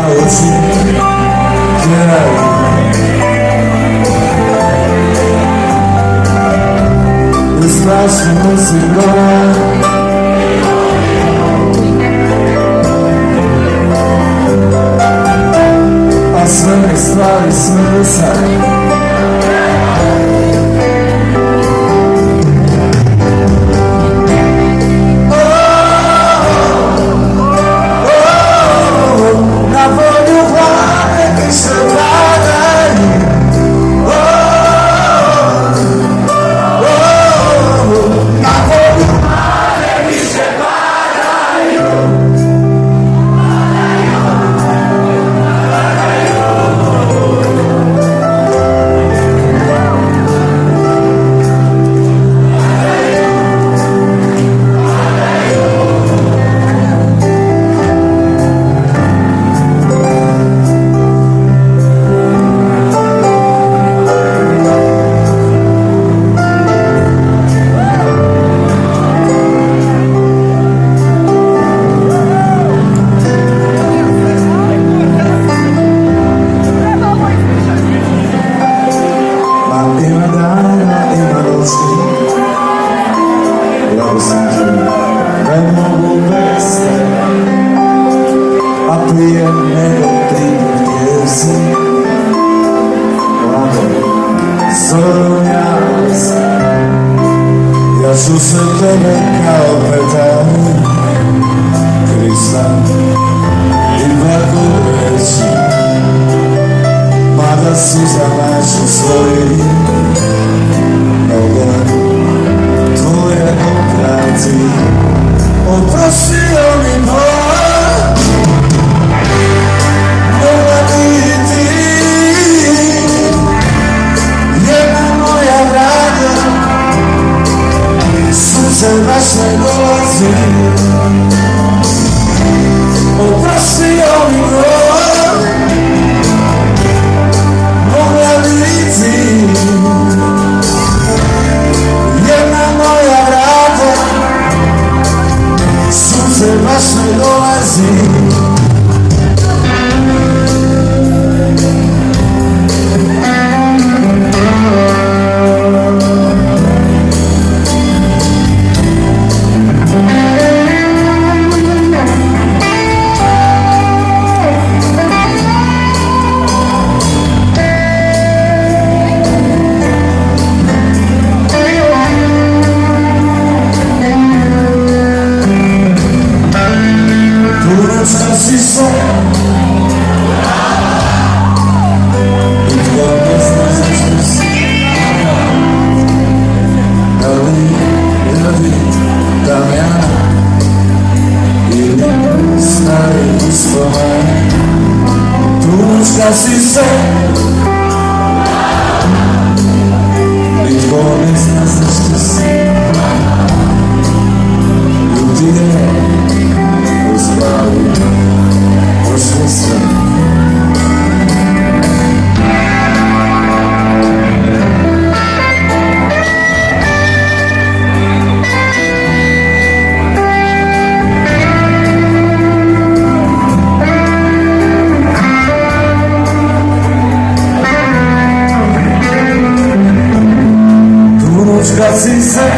oči tjeraju, i strašno si gora, a sve mi stvari smisla. Prije nego ti gdje si zonjala se, ja ću se tebe kao petar Krista i tako reći, mada suzama ću svoji noga tvoje oprati, oprostio mi moj. Baš ne dolazi, oprostio mi go, mogla biti jedna moja vrata, suze baš ne dolazi. Si se i tko ne zna zašto si, da li radi Damjana ili stari uspomen, tužka si se i tko ne zna zašto si, ljudi je uzbavi prošlo sve. Tu noć kad si se